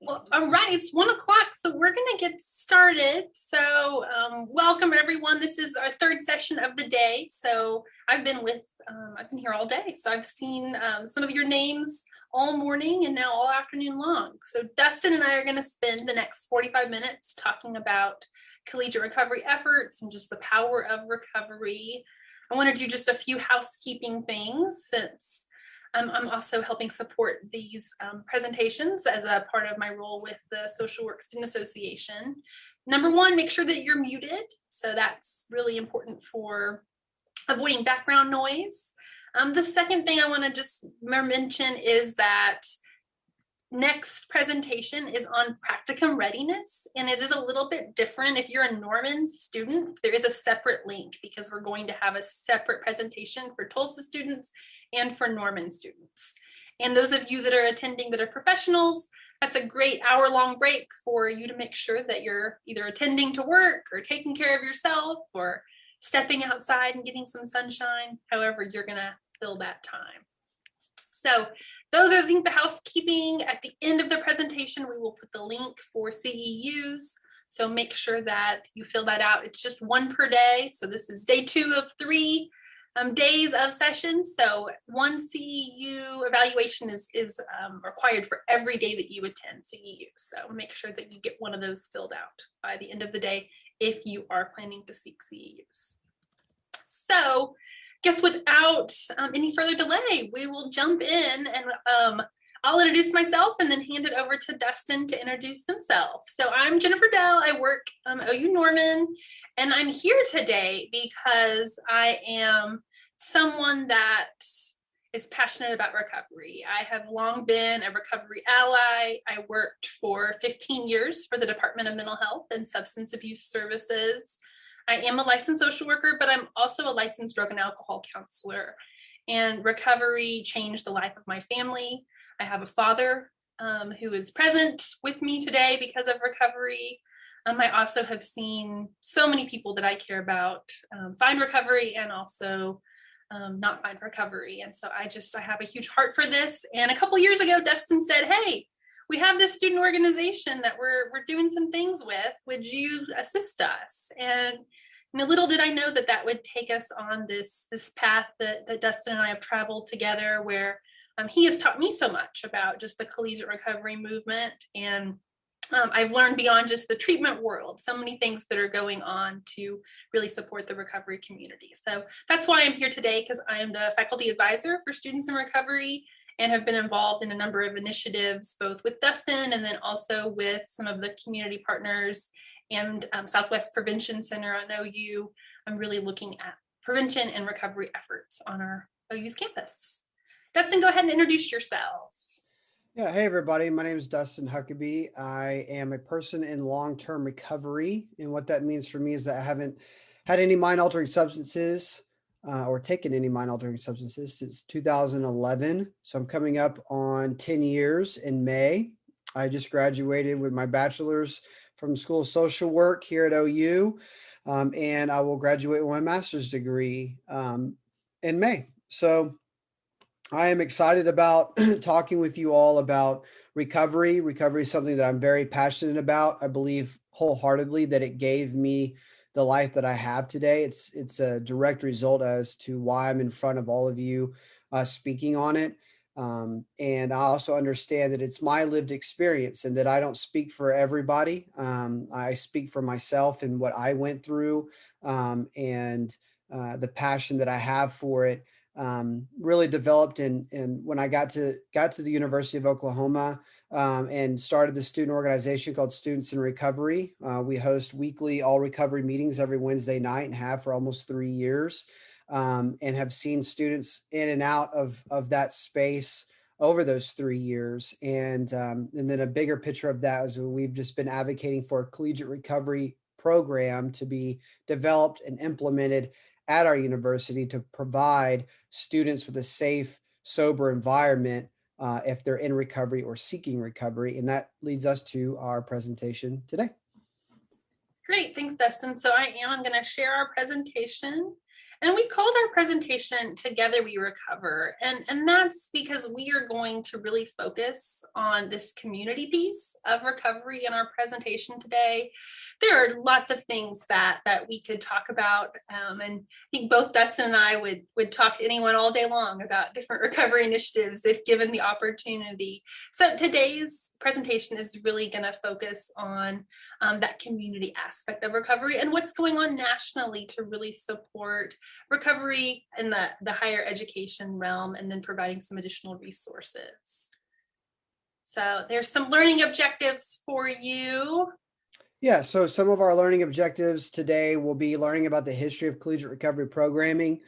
Well, all right, it's 1 o'clock, so we're going to get started. So, welcome everyone. This is our third session of the day. So, I've been here all day. So, I've seen some of your names all morning and now all afternoon long. So, Dustin and I are going to spend the next 45 minutes talking about collegiate recovery efforts and just the power of recovery. I want to do just a few housekeeping things since I'm also helping support these presentations as a part of my role with the Social Work Student Association. Number one, make sure that you're muted. So that's really important for avoiding background noise. The second thing I want to just mention is that next presentation is on practicum readiness, and it is a little bit different. If you're a Norman student, there is a separate link because we're going to have a separate presentation for Tulsa students and for Norman students. And those of you that are attending that are professionals, that's a great hour-long break for you to make sure that you're either attending to work or taking care of yourself or stepping outside and getting some sunshine, however you're gonna fill that time. So those are, I think, the housekeeping. At the end of the presentation, we will put the link for CEUs. So make sure that you fill that out. It's just one per day. So this is day 2 of 3 days of sessions. So one CEU evaluation is required for every day that you attend CEU. So make sure that you get one of those filled out by the end of the day if you are planning to seek CEUs. So guess without any further delay, we will jump in and I'll introduce myself and then hand it over to Dustin to introduce himself. So I'm Jennifer Dell. I work OU Norman, and I'm here today because I am someone that is passionate about recovery. I have long been a recovery ally. I worked for 15 years for the Department of Mental Health and Substance Abuse Services. I am a licensed social worker, but I'm also a licensed drug and alcohol counselor. And recovery changed the life of my family. I have a father who is present with me today because of recovery. I also have seen so many people that I care about find recovery and also not find recovery. And so I have a huge heart for this. And a couple years ago, Dustin said, hey, we have this student organization that we're doing some things with. Would you assist us? And little did I know that that would take us on this path that Dustin and I have traveled together, where he has taught me so much about just the collegiate recovery movement. And I've learned beyond just the treatment world, so many things that are going on to really support the recovery community. So that's why I'm here today, because I am the faculty advisor for students in recovery and have been involved in a number of initiatives, both with Dustin and then also with some of the community partners and Southwest Prevention Center on OU. I'm really looking at prevention and recovery efforts on our OU's campus. Dustin, go ahead and introduce yourself. Yeah, hey everybody, my name is Dustin Huckabe. I am a person in long-term recovery, and what that means for me is that I haven't had any mind-altering substances or taken any mind-altering substances since 2011. So I'm coming up on 10 years in May. I just graduated with my bachelor's from School of Social Work here at OU, and I will graduate with my master's degree in May. So I am excited about talking with you all about recovery. Recovery is something that I'm very passionate about. I believe wholeheartedly that it gave me the life that I have today. It's a direct result as to why I'm in front of all of you speaking on it. And I also understand that it's my lived experience and that I don't speak for everybody. I speak for myself and what I went through and the passion that I have for it. Really developed and when I got to the University of Oklahoma and started the student organization called Students in Recovery. We host weekly all recovery meetings every Wednesday night and have for almost 3 years, and have seen students in and out of that space over those 3 years. And then a bigger picture of that is we've just been advocating for a collegiate recovery program to be developed and implemented at our university to provide students with a safe, sober environment if they're in recovery or seeking recovery. And that leads us to our presentation today. Great, thanks, Dustin. So I'm going to share our presentation. And we called our presentation Together We Recover. And that's because we are going to really focus on this community piece of recovery in our presentation today. There are lots of things that we could talk about. And I think both Dustin and I would talk to anyone all day long about different recovery initiatives if given the opportunity. So today's presentation is really going to focus on that community aspect of recovery and what's going on nationally to really support recovery in the higher education realm, and then providing some additional resources. So there's some learning objectives for you. Yeah, so some of our learning objectives today will be learning about the history of collegiate recovery programming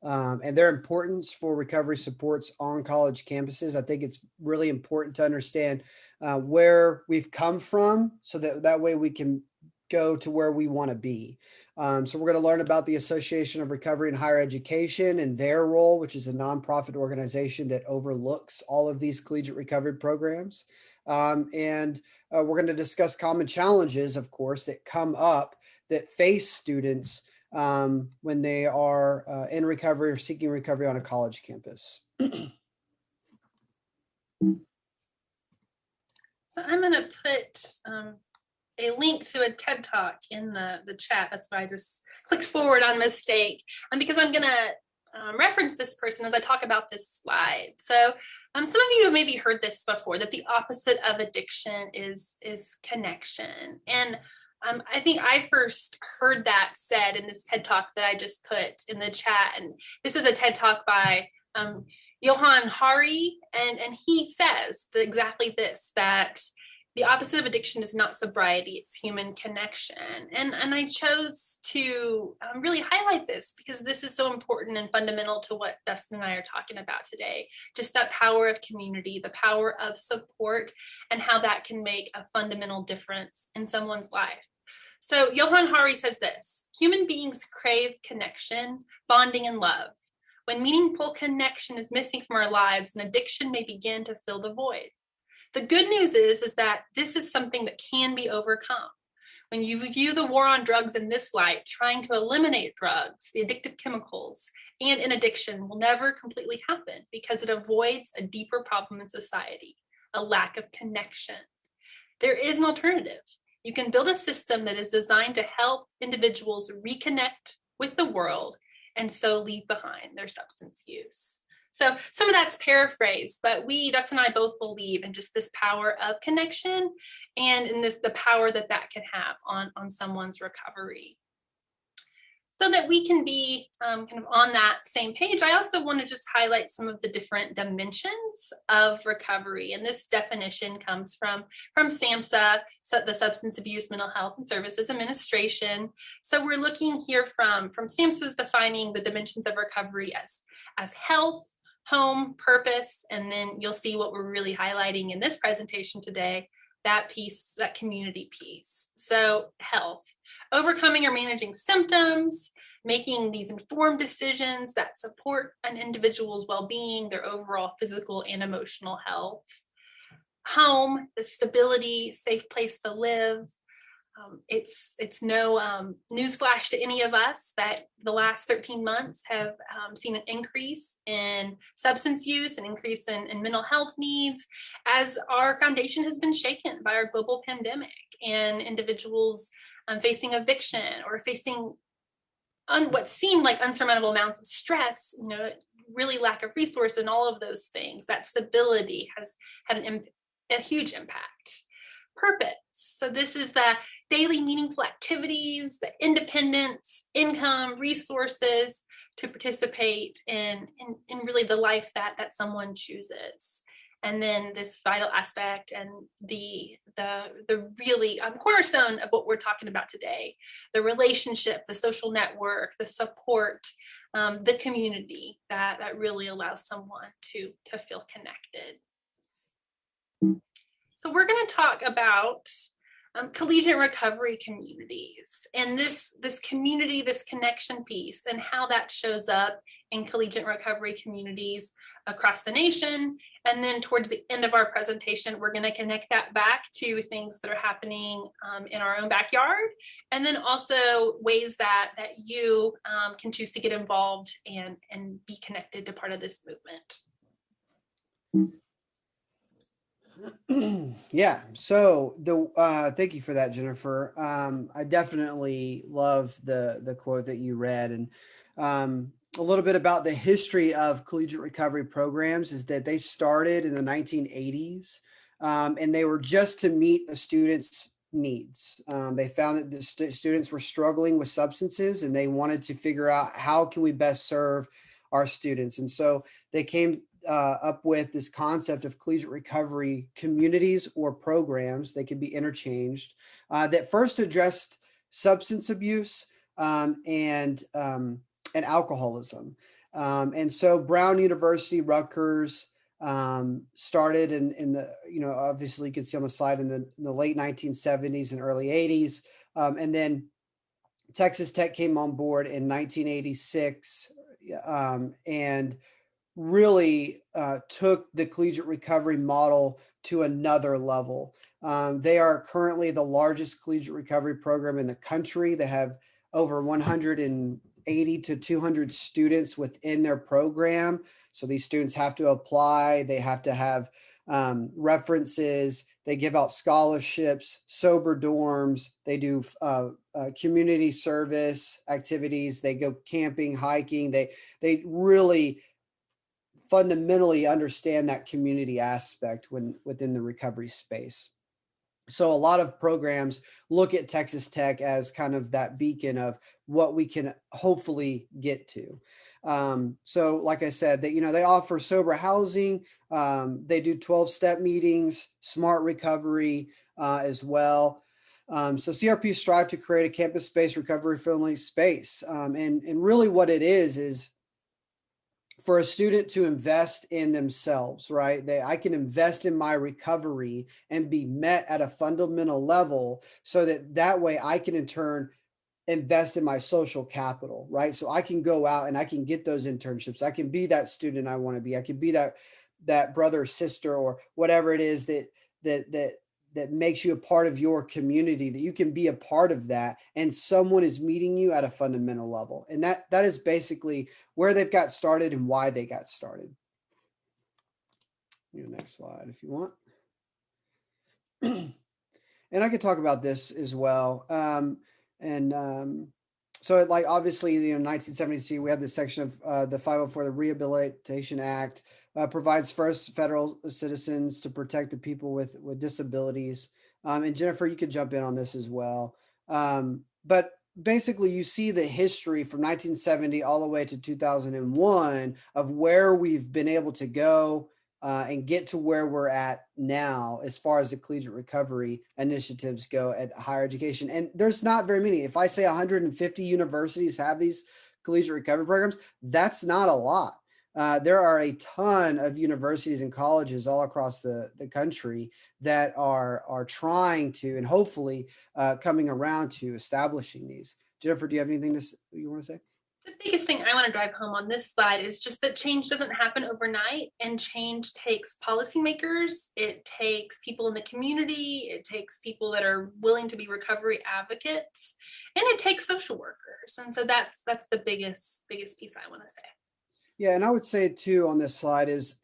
and their importance for recovery supports on college campuses. I think it's really important to understand where we've come from so that way we can go to where we want to be. So we're going to learn about the Association of Recovery in Higher Education and their role, which is a nonprofit organization that overlooks all of these collegiate recovery programs. And we're going to discuss common challenges, of course, that come up that face students when they are in recovery or seeking recovery on a college campus. So I'm going to put a link to a TED Talk in the chat. That's why I just clicked forward on mistake. And because I'm going to reference this person as I talk about this slide. So some of you have maybe heard this before, that the opposite of addiction is connection. And I think I first heard that said in this TED Talk that I just put in the chat. And this is a TED Talk by Johann Hari, and he says that exactly this, that the opposite of addiction is not sobriety, it's human connection. And I chose to really highlight this because this is so important and fundamental to what Dustin and I are talking about today. Just that power of community, the power of support, and how that can make a fundamental difference in someone's life. So Johann Hari says this: human beings crave connection, bonding, and love. When meaningful connection is missing from our lives, an addiction may begin to fill the void. The good news is that this is something that can be overcome. When you view the war on drugs in this light, trying to eliminate drugs, the addictive chemicals, and an addiction will never completely happen because it avoids a deeper problem in society, a lack of connection. There is an alternative. You can build a system that is designed to help individuals reconnect with the world and so leave behind their substance use. So some of that's paraphrased, but we, Dustin and I, both believe in just this power of connection and in the power that can have on someone's recovery. So that we can be kind of on that same page, I also want to just highlight some of the different dimensions of recovery. And this definition comes from SAMHSA, the Substance Abuse Mental Health and Services Administration. So we're looking here from SAMHSA's defining the dimensions of recovery as health, home, purpose, and then you'll see what we're really highlighting in this presentation today, that piece, that community piece. So health, overcoming or managing symptoms, making these informed decisions that support an individual's well-being, their overall physical and emotional health. Home, the stability, safe place to live. It's no newsflash to any of us that the last 13 months have seen an increase in substance use, an increase in mental health needs, as our foundation has been shaken by our global pandemic and individuals facing eviction or facing what seemed like unsurmountable amounts of stress, really lack of resource and all of those things. That stability has had a huge impact. Purpose. So this is the daily meaningful activities, the independence, income, resources to participate in really the life that someone chooses. And then this vital aspect and the really cornerstone of what we're talking about today, the relationship, the social network, the support, the community that really allows someone to feel connected. So we're going to talk about collegiate recovery communities, and this community, this connection piece, and how that shows up in collegiate recovery communities across the nation. And then towards the end of our presentation, we're going to connect that back to things that are happening in our own backyard, and then also ways that you can choose to get involved and be connected to part of this movement. Yeah. So thank you for that, Jennifer. I definitely love the quote that you read, and a little bit about the history of collegiate recovery programs is that they started in the 1980s, and they were just to meet the students' needs. They found that the students were struggling with substances, and they wanted to figure out how can we best serve our students. And so they came up with this concept of collegiate recovery communities or programs. They could be interchanged that first addressed substance abuse and alcoholism. And so Brown University, Rutgers started in the, obviously you can see on the slide in the late 1970s and early 80s. And then Texas Tech came on board in 1986 and really took the collegiate recovery model to another level. They are currently the largest collegiate recovery program in the country. They have over 180 to 200 students within their program. So these students have to apply. They have to have references. They give out scholarships, sober dorms. They do community service activities. They go camping, hiking. They really fundamentally understand that community aspect within the recovery space. So a lot of programs look at Texas Tech as kind of that beacon of what we can hopefully get to. So like I said, they offer sober housing. They do 12-step meetings, smart recovery as well. So CRP strive to create a campus-based recovery-friendly space. And really what it is for a student to invest in themselves, right? I can invest in my recovery and be met at a fundamental level so that way I can in turn invest in my social capital, right? So I can go out and I can get those internships. I can be that student I want to be. I can be that brother or sister or whatever it is that makes you a part of your community, that you can be a part of that, and someone is meeting you at a fundamental level. And that is basically where they've got started and why they got started. Next slide if you want. And I could talk about this as well. So like obviously, 1972, we had this section of the 504, the Rehabilitation Act, provides first federal citizens to protect the people with disabilities. And Jennifer, you could jump in on this as well. But basically, you see the history from 1970 all the way to 2001 of where we've been able to go and get to where we're at now as far as the collegiate recovery initiatives go at higher education. And there's not very many. If I say 150 universities have these collegiate recovery programs, that's not a lot. There are a ton of universities and colleges all across the country that are trying to and hopefully coming around to establishing these. Jennifer, do you have anything you want to say? The biggest thing I want to drive home on this slide is just that change doesn't happen overnight, and change takes policymakers, it takes people in the community, it takes people that are willing to be recovery advocates, and it takes social workers. And so that's the biggest piece I want to say. Yeah, and I would say too on this slide is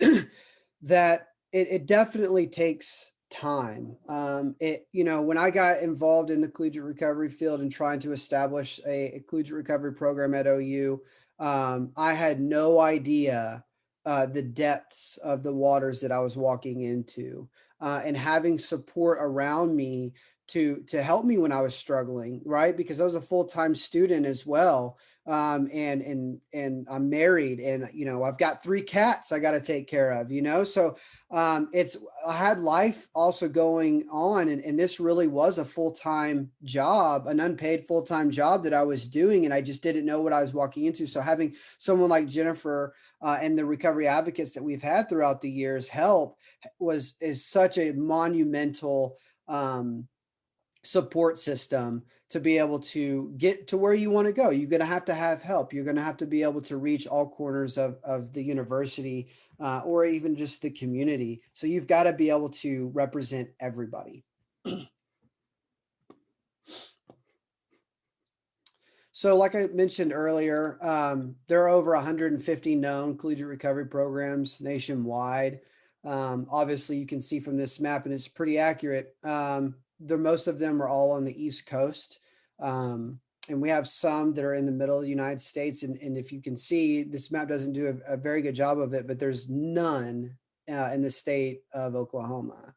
that it definitely takes time. When I got involved in the collegiate recovery field and trying to establish a collegiate recovery program at OU, I had no idea the depths of the waters that I was walking into, and having support around me to help me when I was struggling, right? Because I was a full-time student as well. And I'm married, and I've got 3 cats I got to take care of, so I had life also going on, and this really was a full-time job, an unpaid full-time job that I was doing, and I just didn't know what I was walking into. So having someone like Jennifer and the recovery advocates that we've had throughout the years help is such a monumental support system to be able to get to where you want to go. You're going to have help. You're going to have to be able to reach all corners of the university or even just the community. So you've got to be able to represent everybody. So like I mentioned earlier, there are over 150 known collegiate recovery programs nationwide. Obviously, you can see from this map, and it's pretty accurate. Most of them are all on the East Coast. And we have some that are in the middle of the United States. And if you can see, this map doesn't do a very good job of it, but there's none in the state of Oklahoma.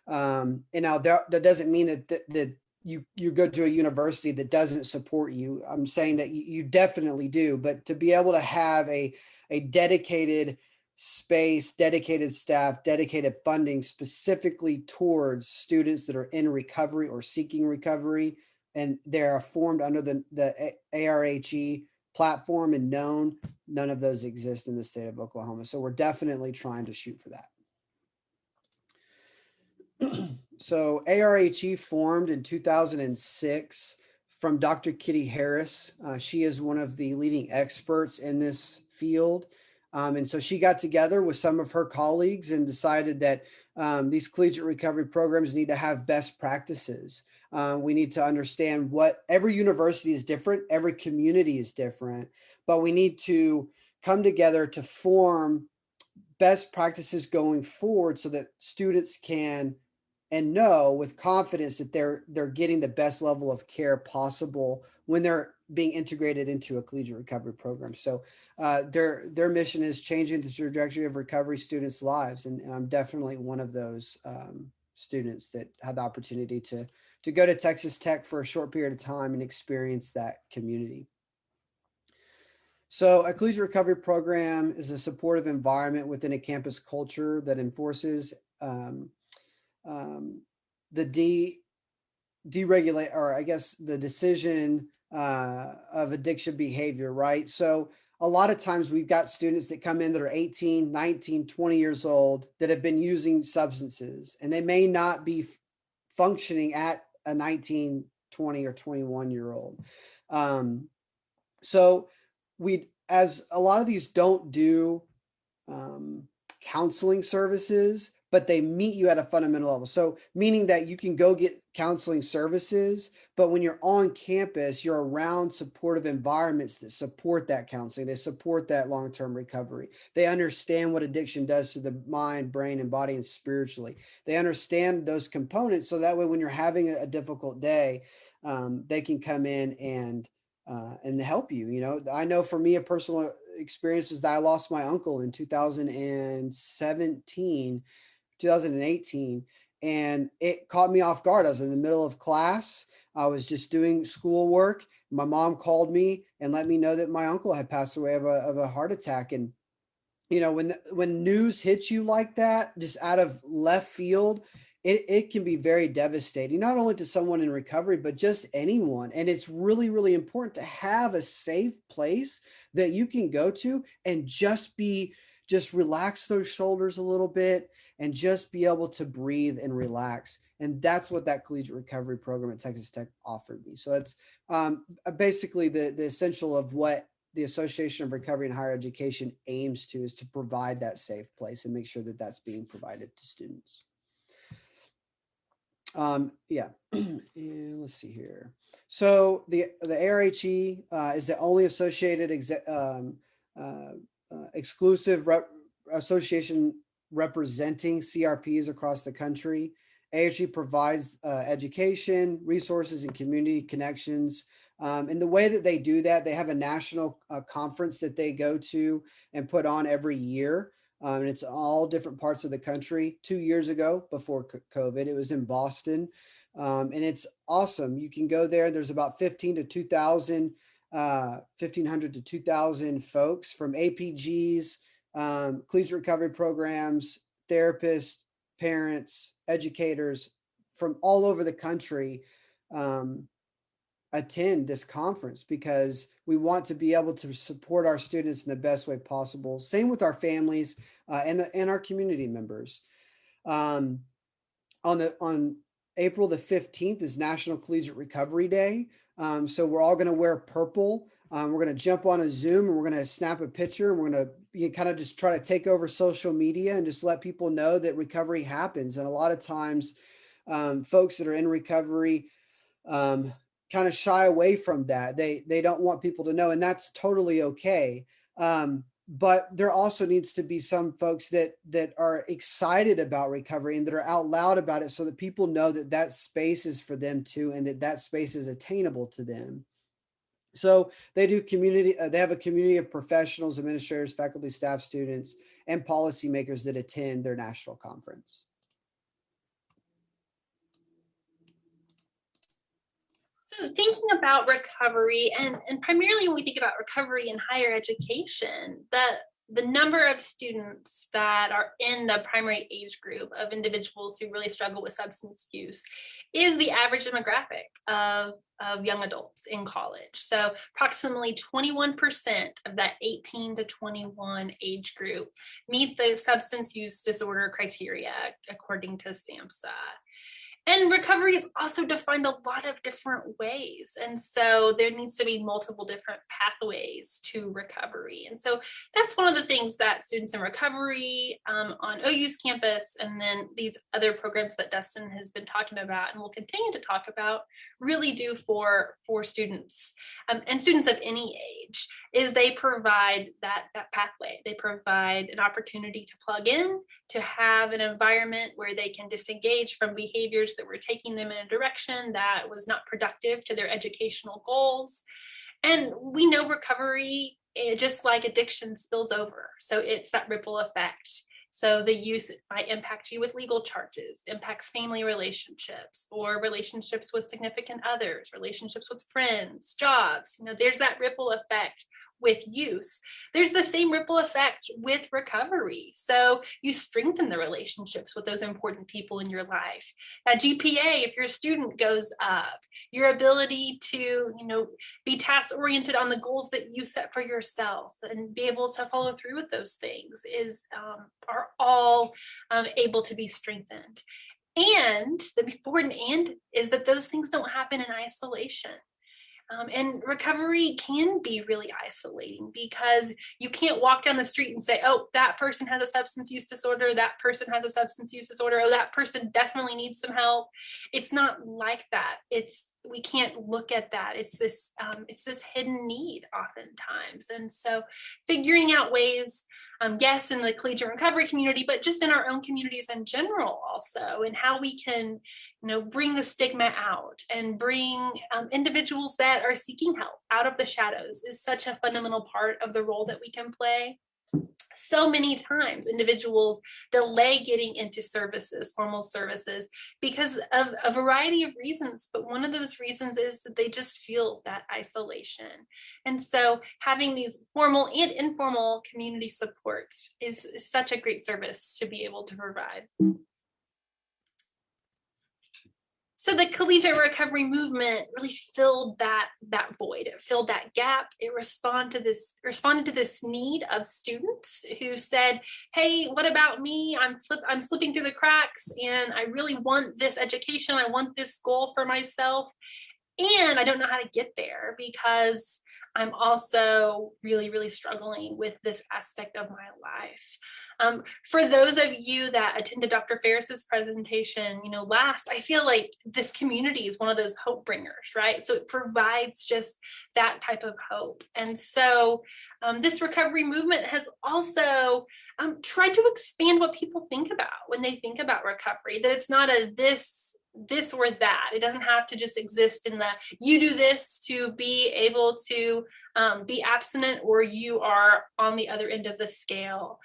And now that doesn't mean that you go to a university that doesn't support you. I'm saying that you definitely do, but to be able to have a dedicated space, dedicated staff, dedicated funding specifically towards students that are in recovery or seeking recovery, and they are formed under the ARHE platform and none of those exist in the state of Oklahoma. So we're definitely trying to shoot for that. So ARHE formed in 2006 from Dr. Kitty Harris. She is one of the leading experts in this field. And so she got together with some of her colleagues and decided that these collegiate recovery programs need to have best practices. We need to understand what every university is different, every community is different, but we need to come together to form best practices going forward so that students can and know with confidence that they're getting the best level of care possible when they're being integrated into a collegiate recovery program. So their mission is changing the trajectory of recovery students' lives, and I'm definitely one of those students that had the opportunity to go to Texas Tech for a short period of time and experience that community. So a collegiate recovery program is a supportive environment within a campus culture that enforces the deregulate, or I guess the decision of addiction behavior, right? So a lot of times we've got students that come in that are 18, 19, 20 years old that have been using substances, and they may not be functioning at a 19, 20, or 21-year-old. So as a lot of these don't do counseling services, but they meet you at a fundamental level. So meaning that you can go get counseling services, but when you're on campus, you're around supportive environments that support that counseling. They support that long-term recovery. They understand what addiction does to the mind, brain, and body, and spiritually. They understand those components. So that way, when you're having a difficult day, they can come in and help you. You know, I know for me, a personal experience is that I lost my uncle in 2018, and it caught me off guard. I was in the middle of class. I was just doing schoolwork. My mom called me and let me know that my uncle had passed away of a heart attack. And you know, when news hits you like that, just out of left field, it can be very devastating, not only to someone in recovery, but just anyone. And it's really, really important to have a safe place that you can go to and just relax those shoulders a little bit and just be able to breathe and relax. And that's what that collegiate recovery program at Texas Tech offered me. So it's basically the essential of what the Association of Recovery and Higher Education aims to, is to provide that safe place and make sure that that's being provided to students. Yeah, and let's see here. So the ARHE is the only associated exclusive association representing CRPs across the country. ARHE provides education, resources, and community connections. And the way that they do that, they have a national conference that they go to and put on every year. And it's all different parts of the country. 2 years ago, before COVID, it was in Boston. And it's awesome. You can go there. There's about 1,500 to 2,000 folks from APGs, collegiate recovery programs, therapists, parents, educators from all over the country attend this conference, because we want to be able to support our students in the best way possible. Same with our families and our community members. On April the 15th is National Collegiate Recovery Day. So we're all going to wear purple. We're going to jump on a Zoom and we're going to snap a picture, and we're going to kind of just try to take over social media and just let people know that recovery happens. And a lot of times, folks that are in recovery kind of shy away from that. They don't want people to know, and that's totally okay. But there also needs to be some folks that are excited about recovery and that are out loud about it, so that people know that that space is for them too, and that that space is attainable to them. So they do community. They have a community of professionals, administrators, faculty, staff, students, and policymakers that attend their national conference. So thinking about recovery, and primarily when we think about recovery in higher education, the number of students that are in the primary age group of individuals who really struggle with substance use is the average demographic of young adults in college. So approximately 21% of that 18 to 21 age group meet the substance use disorder criteria according to SAMHSA. And recovery is also defined a lot of different ways. And so there needs to be multiple different pathways to recovery. And so that's one of the things that students in recovery on OU's campus, and then these other programs that Dustin has been talking about and will continue to talk about, really do for students and students of any age, is they provide that pathway. They provide an opportunity to plug in, to have an environment where they can disengage from behaviors that were taking them in a direction that was not productive to their educational goals. And we know recovery, just like addiction, spills over. So it's that ripple effect. So the use might impact you with legal charges, impacts family relationships, or relationships with significant others, relationships with friends, jobs. There's that ripple effect with use. There's the same ripple effect with recovery. So you strengthen the relationships with those important people in your life. That GPA, if your student, goes up, your ability to, be task oriented on the goals that you set for yourself and be able to follow through with those things are all able to be strengthened. And the important and is that those things don't happen in isolation. And recovery can be really isolating, because you can't walk down the street and say, oh, that person has a substance use disorder, that person has a substance use disorder, oh, that person definitely needs some help. It's not like that. We can't look at that. It's this hidden need oftentimes. And so figuring out ways, yes, in the collegiate recovery community, but just in our own communities in general also, and how we can bring the stigma out and bring individuals that are seeking help out of the shadows is such a fundamental part of the role that we can play. So many times individuals delay getting into formal services, because of a variety of reasons. But one of those reasons is that they just feel that isolation. And so having these formal and informal community supports is such a great service to be able to provide. So the collegiate recovery movement really filled that void. It filled that gap. It responded to this need of students who said, hey, what about me? I'm slipping through the cracks, and I really want this education. I want this goal for myself, and I don't know how to get there because I'm also really, really struggling with this aspect of my life. For those of you that attended Dr. Ferris's presentation, last, I feel like this community is one of those hope bringers, right? So it provides just that type of hope. And so this recovery movement has also tried to expand what people think about when they think about recovery, that it's not a this or that. It doesn't have to just exist in you do this to be able to be abstinent, or you are on the other end of the scale.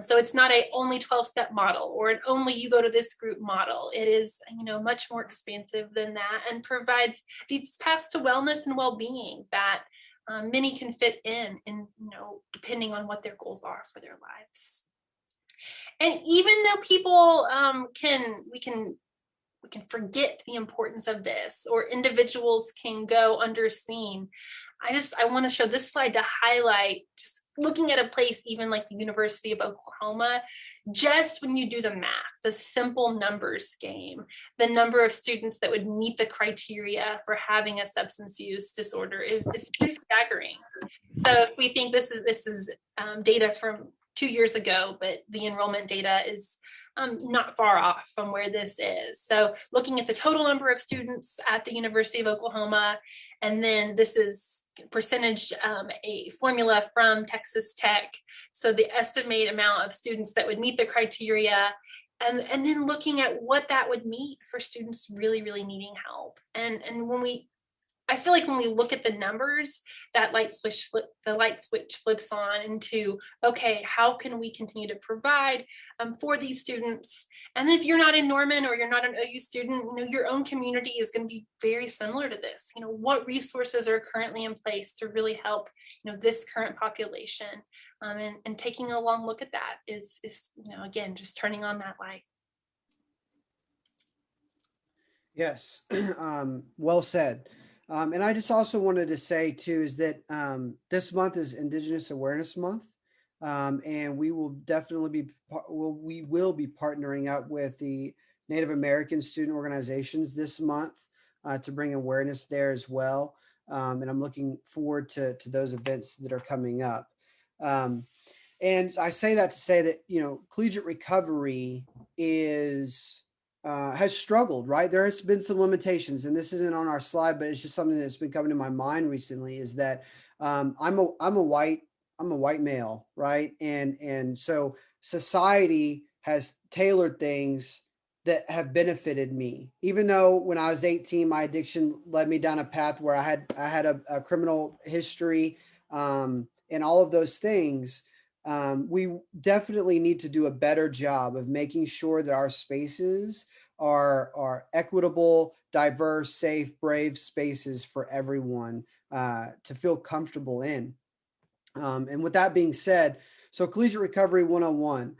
So it's not a only 12-step model or an only you go to this group model. It is, much more expansive than that, and provides these paths to wellness and well-being that many can fit in, depending on what their goals are for their lives. And even though people we can forget the importance of this, or individuals can go underseen, I want to show this slide to highlight just looking at a place even like the University of Oklahoma, just when you do the math, the simple numbers game, the number of students that would meet the criteria for having a substance use disorder is pretty staggering. So if we think this is data from 2 years ago, but the enrollment data is not far off from where this is. So looking at the total number of students at the University of Oklahoma, and then this is percentage, a formula from Texas Tech. So the estimated amount of students that would meet the criteria, and then looking at what that would mean for students really, really needing help. And I feel like when we look at the numbers, the light switch flips on into, okay, how can we continue to provide for these students? And if you're not in Norman or you're not an OU student, your own community is going to be very similar to this. What resources are currently in place to really help, this current population? And taking a long look at that is again, just turning on that light. Yes, well said. And I just also wanted to say too is that this month is Indigenous Awareness Month, and we will definitely we will be partnering up with the Native American student organizations this month to bring awareness there as well. And I'm looking forward to those events that are coming up. And I say that to say that collegiate recovery has struggled, right? There has been some limitations, and this isn't on our slide, but it's just something that's been coming to my mind recently. Is that I'm a white male, right? And so society has tailored things that have benefited me, even though when I was 18, my addiction led me down a path where I had a criminal history, and all of those things. We definitely need to do a better job of making sure that our spaces are equitable, diverse, safe, brave spaces for everyone to feel comfortable in. And with that being said, so Collegiate Recovery 101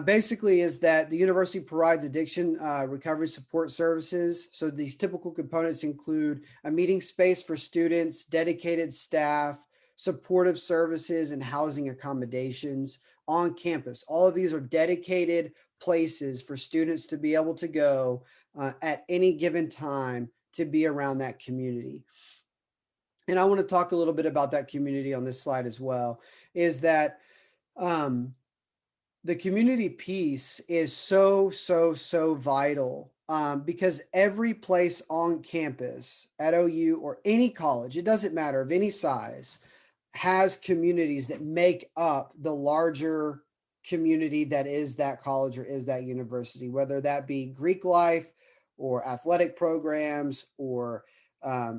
basically is that the university provides addiction recovery support services. So these typical components include a meeting space for students, dedicated staff, supportive services, and housing accommodations on campus. All of these are dedicated places for students to be able to go at any given time to be around that community. And I want to talk a little bit about that community on this slide as well, is that the community piece is so vital because every place on campus at OU or any college, it doesn't matter, of any size, has communities that make up the larger community that is that college or is that university, whether that be Greek life or athletic programs or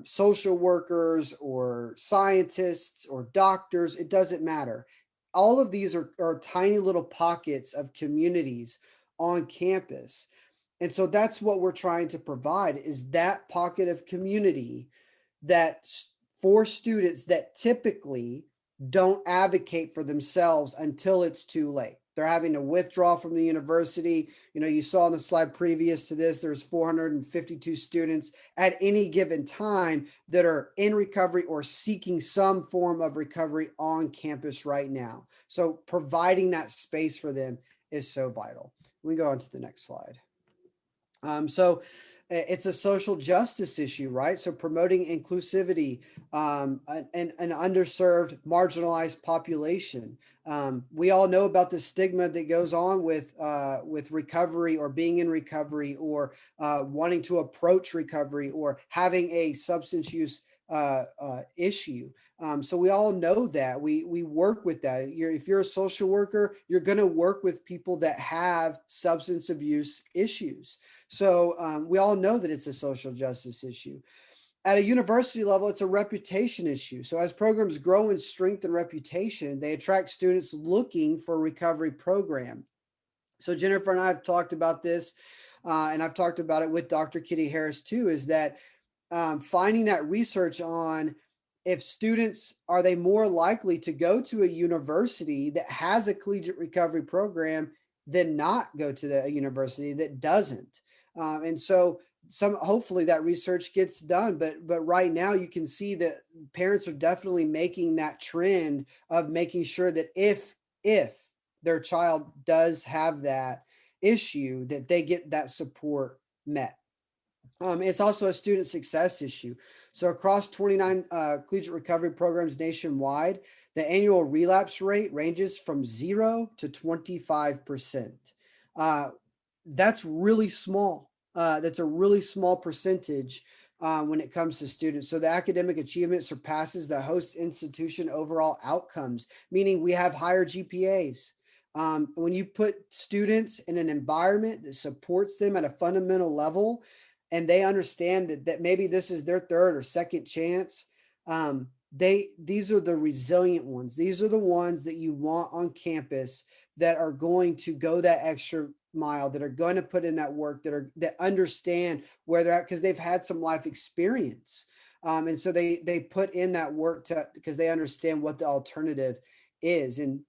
social workers or scientists or doctors. It doesn't matter. All of these are tiny little pockets of communities on campus. And so that's what we're trying to provide, is that pocket of community that for students that typically don't advocate for themselves until it's too late. They're having to withdraw from the university. You saw on the slide previous to this, there's 452 students at any given time that are in recovery or seeking some form of recovery on campus right now. So providing that space for them is so vital. We go on to the next slide. So it's a social justice issue, right? So promoting inclusivity and an underserved, marginalized population. We all know about the stigma that goes on with recovery or being in recovery or wanting to approach recovery or having a substance use issue. So we all know that we work with that. If you're a social worker, you're going to work with people that have substance abuse issues. So we all know that it's a social justice issue. At a university level, it's a reputation issue. So as programs grow in strength and reputation, they attract students looking for a recovery program. So Jennifer and I have talked about this, and I've talked about it with Dr. Kitty Harris too, is that finding that research on if students, are they more likely to go to a university that has a collegiate recovery program than not go to the university that doesn't. And so hopefully that research gets done, but right now you can see that parents are definitely making that trend of making sure that if their child does have that issue, that they get that support met. It's also a student success issue. So across 29 collegiate recovery programs nationwide, the annual relapse rate ranges from 0 to 25%. Uh, that's really small. That's a really small percentage when it comes to students. So the academic achievement surpasses the host institution overall outcomes, meaning we have higher GPAs. When you put students in an environment that supports them at a fundamental level, and they understand that maybe this is their third or second chance, these are the resilient ones. These are the ones that you want on campus, that are going to go that extra mile, that are going to put in that work, that understand where they're at because they've had some life experience. And so they put in that work because they understand what the alternative is. And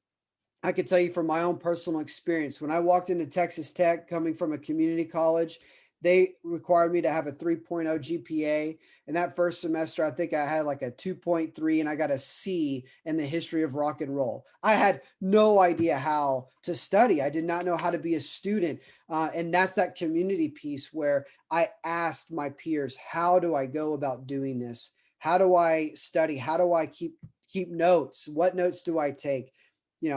I can tell you from my own personal experience, when I walked into Texas Tech coming from a community college, they required me to have a 3.0 GPA. And that first semester, I think I had like a 2.3 and I got a C in the history of rock and roll. I had no idea how to study. I did not know how to be a student. And that's that community piece where I asked my peers, how do I go about doing this? How do I study? How do I keep notes? What notes do I take?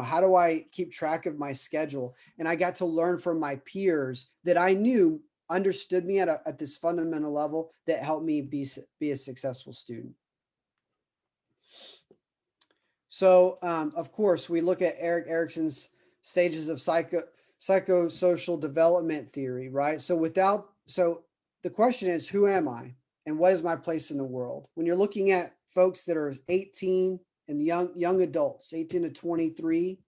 How do I keep track of my schedule? And I got to learn from my peers that I knew understood me at this fundamental level that helped me be a successful student. So, of course, we look at Erik Erikson's stages of psychosocial development theory, right? So the question is, who am I and what is my place in the world? When you're looking at folks that are 18 and young adults, 18 to 23,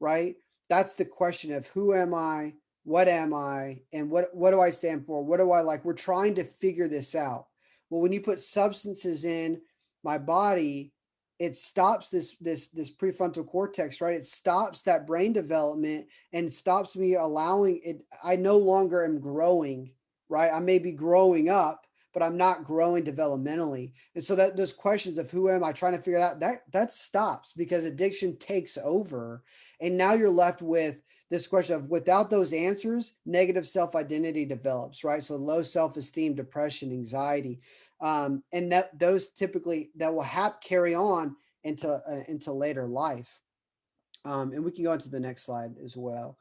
right? That's the question of who am I, what am I, and what do I stand for? What do I like? We're trying to figure this out. Well, when you put substances in my body, it stops this prefrontal cortex, right? It stops that brain development and stops me allowing it. I no longer am growing, right? I may be growing up, but I'm not growing developmentally. And so that those questions of who am I trying to figure out, that stops because addiction takes over. And now you're left with this question of, without those answers, negative self-identity develops, right? So low self-esteem, depression, anxiety. And those typically that will carry on into later life. And we can go into the next slide as well.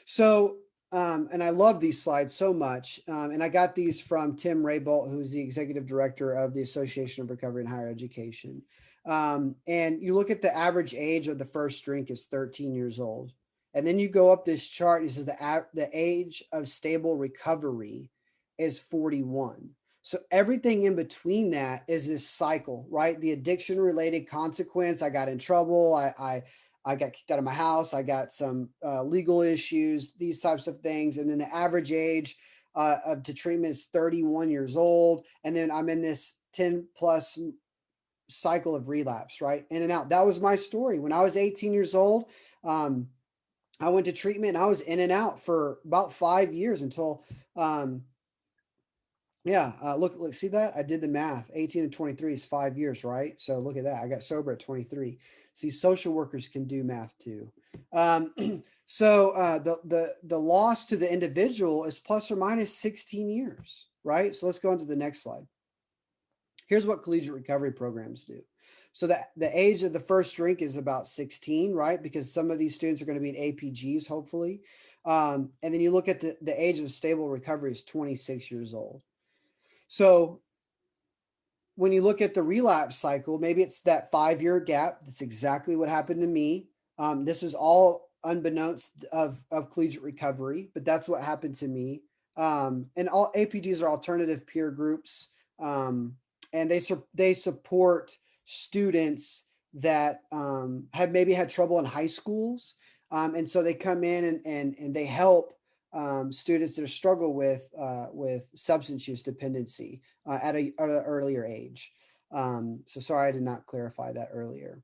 So, and I love these slides so much. And I got these from Tim Raybolt, who's the executive director of the Association of Recovery in Higher Education. And you look at the average age of the first drink is 13 years old. And then you go up this chart, and it says the age of stable recovery is 41. So everything in between that is this cycle, right? The addiction related consequence. I got in trouble. I got kicked out of my house. I got some legal issues, these types of things. And then the average age to treatment is 31 years old. And then I'm in this 10 plus cycle of relapse, right? In and out. That was my story. When I was 18 years old, I went to treatment and I was in and out for about 5 years until, look, see that? I did the math. 18 and 23 is 5 years, right? So look at that. I got sober at 23. See, social workers can do math too. So the loss to the individual is plus or minus 16 years, right? So let's go on to the next slide. Here's what collegiate recovery programs do. So the age of the first drink is about 16, right? Because some of these students are going to be in APGs, hopefully. And then you look at the age of stable recovery is 26 years old. So when you look at the relapse cycle, maybe it's that 5-year gap. That's exactly what happened to me. This is all unbeknownst of collegiate recovery, but that's what happened to me. And all APGs are alternative peer groups. And they support students that have maybe had trouble in high schools. And so they come in and they help students that struggle with substance use dependency at an earlier age. So sorry I did not clarify that earlier.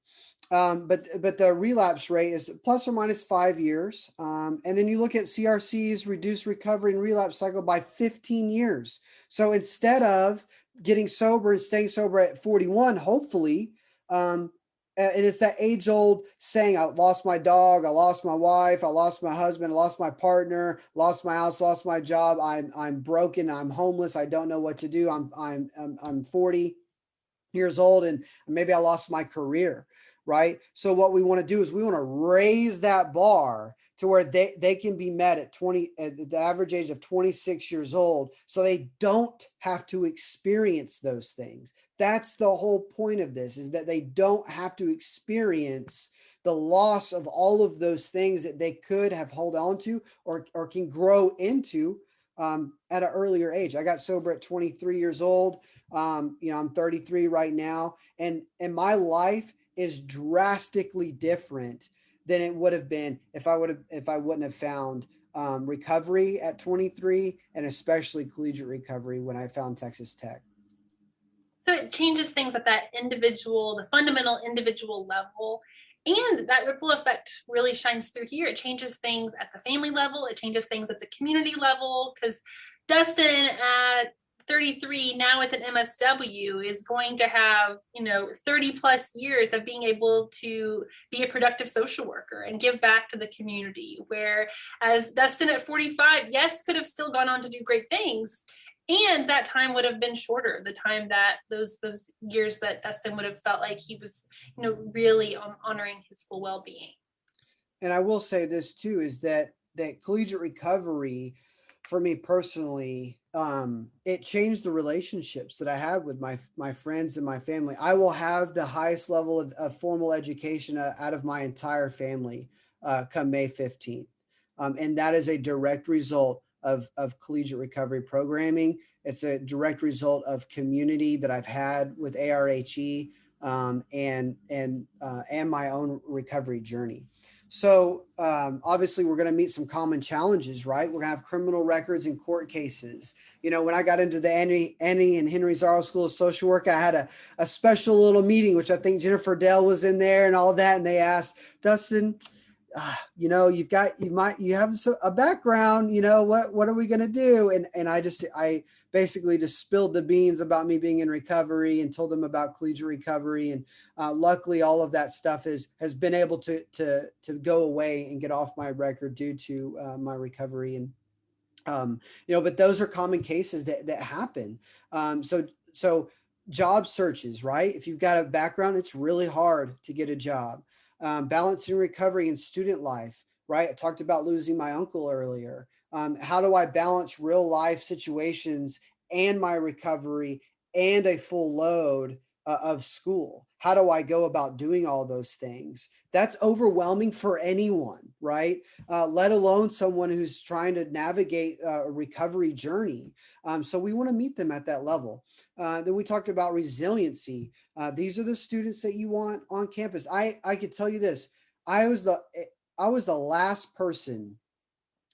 But the relapse rate is plus or minus 5 years. And then you look at CRC's reduced recovery and relapse cycle by 15 years. So instead of getting sober and staying sober at 41, hopefully, and it's that age old saying, I lost my dog, I lost my wife, I lost my husband, I lost my partner, lost my house, lost my job. I'm broken. I'm homeless. I don't know what to do. I'm 40 years old and maybe I lost my career, right? So what we want to do is we want to raise that bar to where they can be met at the average age of 26 years old, so they don't have to experience those things. That's the whole point of this, is that they don't have to experience the loss of all of those things that they could have held on to or can grow into at an earlier age. I got sober at 23 years old. I'm 33 right now, and my life is drastically different than it would have been if I wouldn't have found recovery at 23, and especially collegiate recovery when I found Texas Tech. So it changes things at that individual, the fundamental individual level. And that ripple effect really shines through here. It changes things at the family level, it changes things at the community level, because Dustin at 33 now with an MSW is going to have 30 plus years of being able to be a productive social worker and give back to the community, where as Dustin at 45, yes, could have still gone on to do great things, and that time would have been shorter, the time that those years that Dustin would have felt like he was really honoring his full well-being. And I will say this too, is that collegiate recovery for me personally, it changed the relationships that I had with my friends and my family. I will have the highest level of formal education out of my entire family come May 15th. And that is a direct result of collegiate recovery programming. It's a direct result of community that I've had with ARHE, and my own recovery journey. So obviously we're going to meet some common challenges, right? We're going to have criminal records and court cases. When I got into the Annie and Henry Zarro School of Social Work, I had a special little meeting, which I think Jennifer Dell was in there and all of that. And they asked, Dustin, you have a background, what are we going to do? And I basically just spilled the beans about me being in recovery and told them about collegiate recovery. And luckily all of that stuff has been able to go away and get off my record due to my recovery. And, but those are common cases that happen. So job searches, right? If you've got a background, it's really hard to get a job. Balancing recovery and student life, right? I talked about losing my uncle earlier. How do I balance real life situations and my recovery and a full load of school? How do I go about doing all those things? That's overwhelming for anyone, right? Let alone someone who's trying to navigate a recovery journey. So we want to meet them at that level. Then we talked about resiliency. These are the students that you want on campus. I could tell you this. I was the last person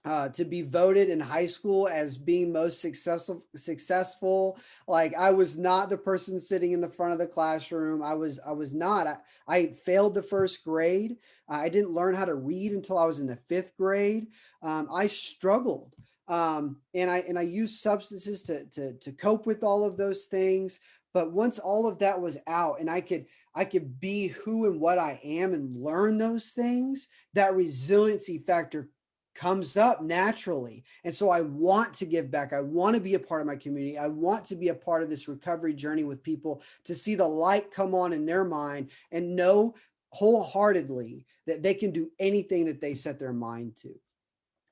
to be voted in high school as being most successful. Like, I was not the person sitting in the front of the classroom. I was not. I failed the first grade. I didn't learn how to read until I was in the fifth grade. I struggled. And I used substances to cope with all of those things. But once all of that was out and I could be who and what I am and learn those things, that resiliency factor comes up naturally. And so I want to give back. I want to be a part of my community. I want to be a part of this recovery journey with people, to see the light come on in their mind and know wholeheartedly that they can do anything that they set their mind to.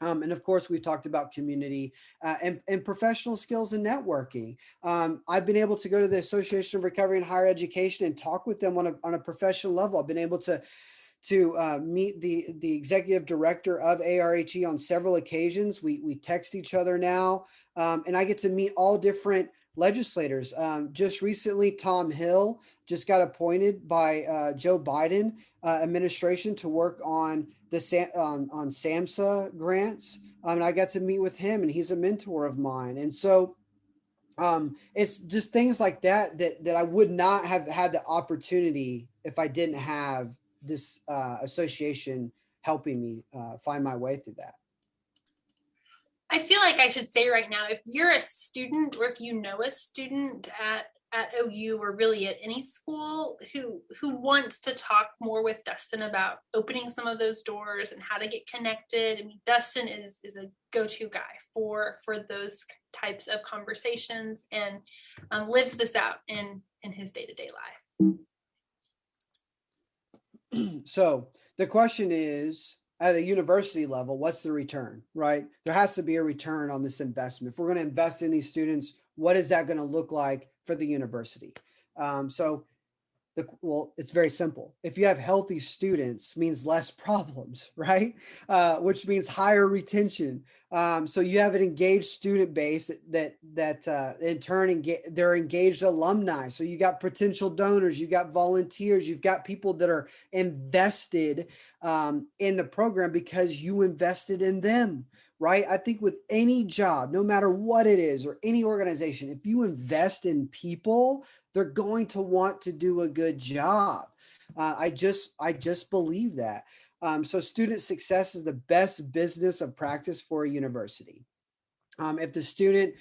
And of course, we talked about community and professional skills and networking. I've been able to go to the Association of Recovery and Higher Education and talk with them on a professional level. I've been able to meet the executive director of ARHE on several occasions. We text each other now, and I get to meet all different legislators. Just recently, Tom Hill just got appointed by Joe Biden administration to work on on SAMHSA grants. And I got to meet with him, and he's a mentor of mine. And so It's just things like that I would not have had the opportunity if I didn't have this association helping me find my way through that. I feel like I should say right now, if you're a student or if you know a student at OU or really at any school who wants to talk more with Dustin about opening some of those doors and how to get connected. I mean, Dustin is a go-to guy for those types of conversations and lives this out in his day-to-day life. So the question is, at a university level, what's the return, right? There has to be a return on this investment. If we're going to invest in these students, what is that going to look like for the university? So well, it's very simple. If you have healthy students, means less problems, right? Which means higher retention. So you have an engaged student base that in turn they're engaged alumni. So you got potential donors, you got volunteers, you've got people that are invested in the program because you invested in them. Right. I think with any job, no matter what it is, or any organization, if you invest in people, they're going to want to do a good job. I just believe that. So student success is the best business of practice for a university. If the student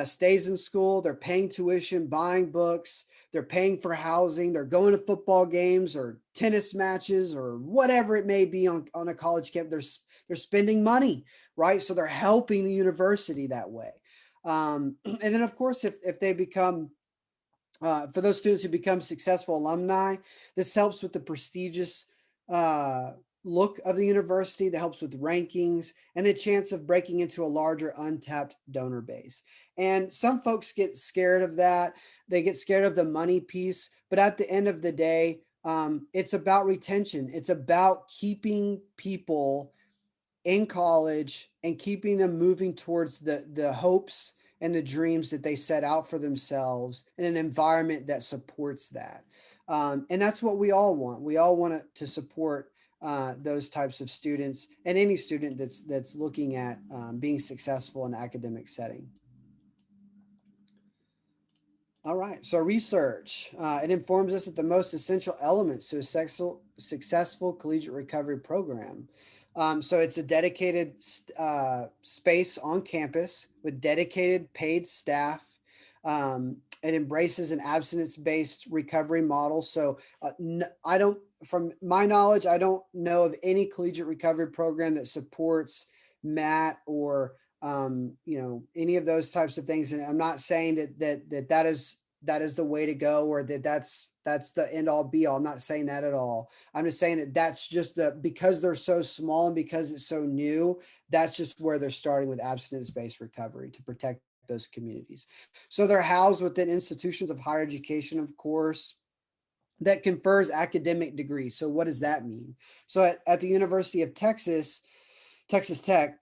stays in school, they're paying tuition, buying books, they're paying for housing, they're going to football games or tennis matches or whatever it may be on a college campus, they're spending money, right? So they're helping the university that way. And then, of course, if they become for those students who become successful alumni, this helps with the prestigious look of the university, that helps with rankings and the chance of breaking into a larger untapped donor base. And some folks get scared of that. They get scared of the money piece. But at the end of the day, it's about retention. It's about keeping people in college and keeping them moving towards the hopes and the dreams that they set out for themselves in an environment that supports that. And that's what we all want. We all want to support those types of students and any student that's looking at being successful in an academic setting. All right. So research, it informs us that the most essential elements to a successful collegiate recovery program. So it's a dedicated space on campus with dedicated paid staff. It embraces an abstinence-based recovery model. So I don't, from my knowledge, I don't know of any collegiate recovery program that supports MAT or any of those types of things. And I'm not saying that is the way to go, or that's the end all be all. I'm not saying that at all. I'm just saying that that's just because they're so small and because it's so new, that's just where they're starting with abstinence-based recovery to protect those communities. So they're housed within institutions of higher education, of course, that confers academic degrees. So what does that mean? So at the University of Texas Tech,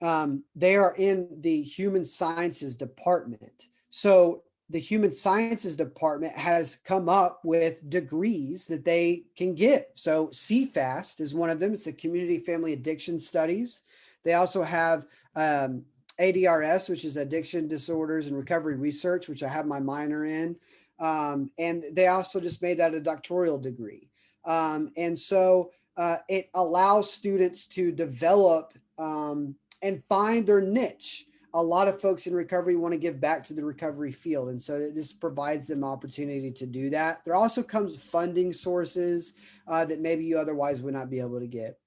they are in the human sciences department. So the human sciences department has come up with degrees that they can give. So CFAST is one of them. It's a community family addiction studies. They also have ADRS, which is addiction disorders and recovery research, which I have my minor in. And they also just made that a doctoral degree. And so it allows students to develop and find their niche. A lot of folks in recovery want to give back to the recovery field. And so this provides them opportunity to do that. There also comes funding sources that maybe you otherwise would not be able to get.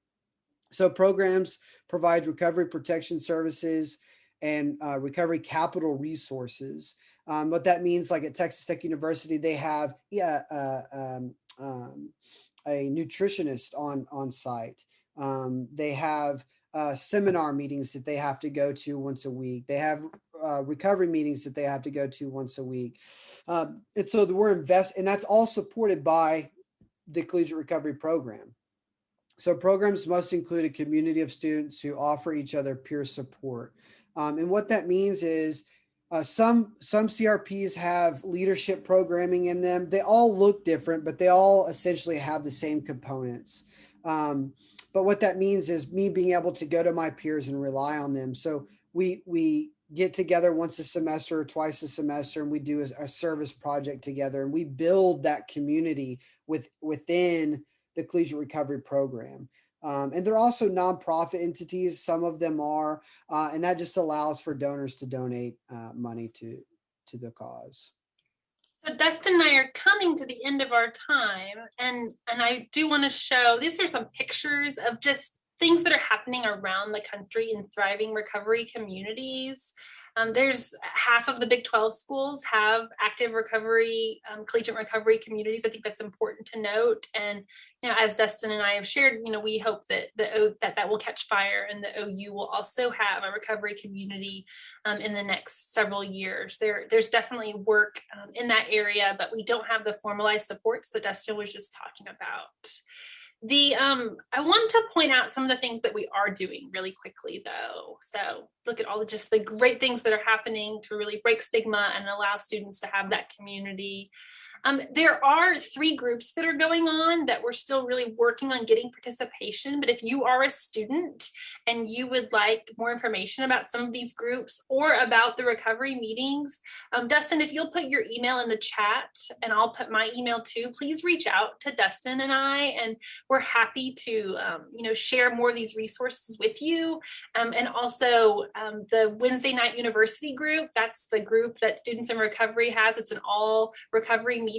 So programs provide recovery protection services and recovery capital resources. What that means, like at Texas Tech University, they have a nutritionist on site. They have seminar meetings that they have to go to once a week. They have recovery meetings that they have to go to once a week. And so and that's all supported by the Collegiate Recovery Program. So programs must include a community of students who offer each other peer support. And what that means is some CRPs have leadership programming in them. They all look different, but they all essentially have the same components. But what that means is me being able to go to my peers and rely on them. So we get together once a semester or twice a semester, and we do a service project together, and we build that community within the collegiate recovery program. And they're also nonprofit entities. Some of them are, and that just allows for donors to donate money to the cause. So Dustin and I are coming to the end of our time, and I do want to show, these are some pictures of just things that are happening around the country in thriving recovery communities. There's half of the Big 12 schools have active recovery, collegiate recovery communities. I think that's important to note. And as Dustin and I have shared, we hope that that will catch fire, and the OU will also have a recovery community in the next several years. There's definitely work in that area, but we don't have the formalized supports that Dustin was just talking about. I want to point out some of the things that we are doing really quickly, though. So look at all just the great things that are happening to really break stigma and allow students to have that community. There are 3 groups that are going on that we're still really working on getting participation. But if you are a student and you would like more information about some of these groups or about the recovery meetings, Dustin, if you'll put your email in the chat, and I'll put my email too, please reach out to Dustin and I, and we're happy to share more of these resources with you. And also the Wednesday Night University group, that's the group that Students in Recovery has. It's an all recovery meeting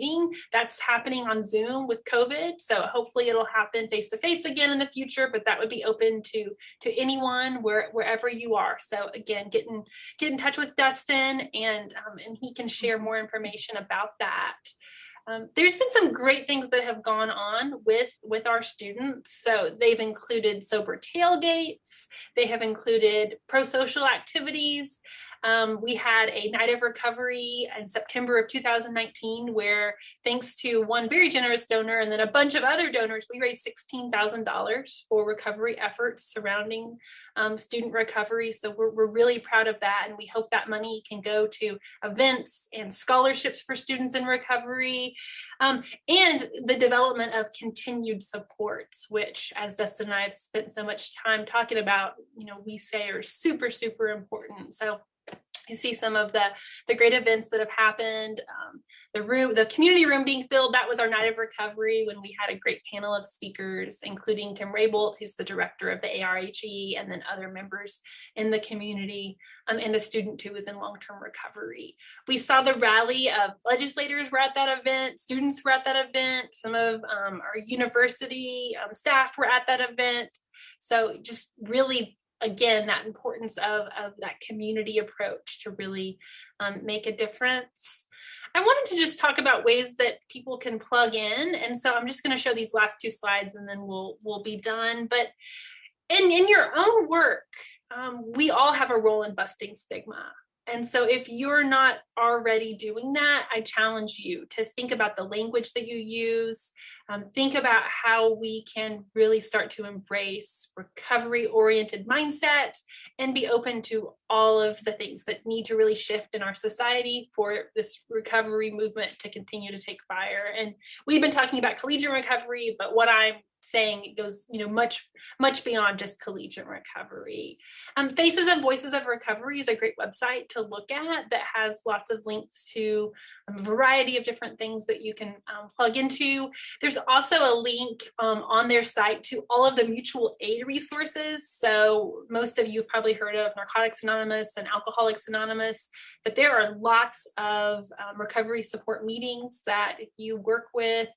that's happening on Zoom with COVID. So hopefully it'll happen face to face again in the future, but that would be open to anyone wherever you are. So again, get in touch with Dustin, and he can share more information about that. There's been some great things that have gone on with our students. So they've included sober tailgates. They have included pro-social activities. We had a night of recovery in September of 2019, where thanks to one very generous donor and then a bunch of other donors, we raised $16,000 for recovery efforts surrounding student recovery. So we're really proud of that. And we hope that money can go to events and scholarships for students in recovery, and the development of continued supports, which, as Dustin and I have spent so much time talking about, we say are super, super important. So you see some of the great events that have happened. The community room being filled, that was our night of recovery, when we had a great panel of speakers, including Tim Raybolt, who's the director of the ARHE, and then other members in the community, and a student who was in long-term recovery. We saw the rally of legislators were at that event, students were at that event, some of our university staff were at that event. So just really, again, that importance of that community approach to really make a difference. I wanted to just talk about ways that people can plug in. And so I'm just going to show these last 2 slides, and then we'll be done. But in your own work, we all have a role in busting stigma. And so if you're not already doing that, I challenge you to think about the language that you use. Think about how we can really start to embrace recovery-oriented mindset and be open to all of the things that need to really shift in our society for this recovery movement to continue to take fire. And we've been talking about collegiate recovery, but what I'm saying, it goes much beyond just collegiate recovery. Faces and Voices of Recovery is a great website to look at that has lots of links to a variety of different things that you can plug into. There's also a link on their site to all of the mutual aid resources. So most of you have probably heard of Narcotics Anonymous and Alcoholics Anonymous, but there are lots of recovery support meetings that if you work with,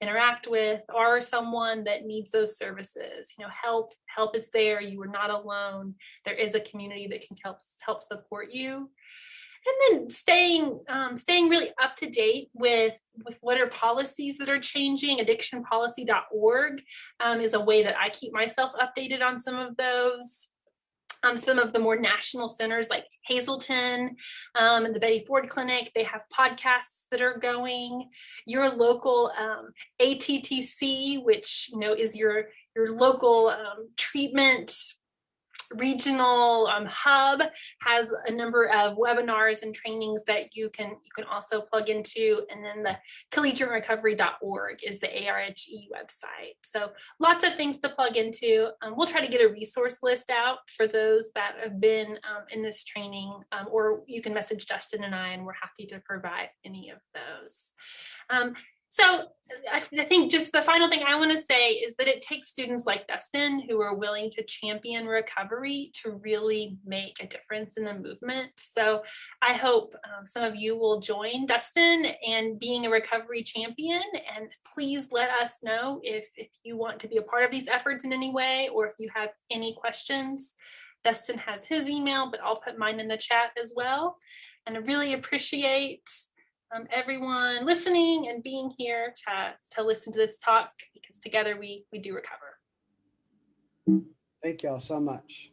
interact with, or someone that needs those services, help is there. You are not alone. There is a community that can help support you. And then staying really up to date with what are policies that are changing. Addictionpolicy.org is a way that I keep myself updated on some of those. Some of the more national centers like Hazleton and the Betty Ford Clinic, they have podcasts that are going. Your local ATTC, which is your local treatment regional hub has a number of webinars and trainings that you can also plug into. And then the collegiaterecovery.org is the ARHE website. So lots of things to plug into. We'll try to get a resource list out for those that have been in this training, or you can message Dustin and I, and we're happy to provide any of those. So I think just the final thing I want to say is that it takes students like Dustin who are willing to champion recovery to really make a difference in the movement. So I hope some of you will join Dustin in being a recovery champion, and please let us know if you want to be a part of these efforts in any way, or if you have any questions. Dustin has his email, but I'll put mine in the chat as well. And I really appreciate everyone listening and being here to listen to this talk, because together we do recover. Thank y'all so much.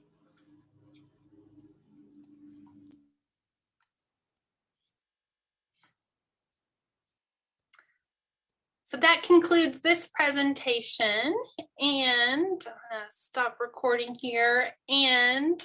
So that concludes this presentation, and I'm gonna stop recording here. And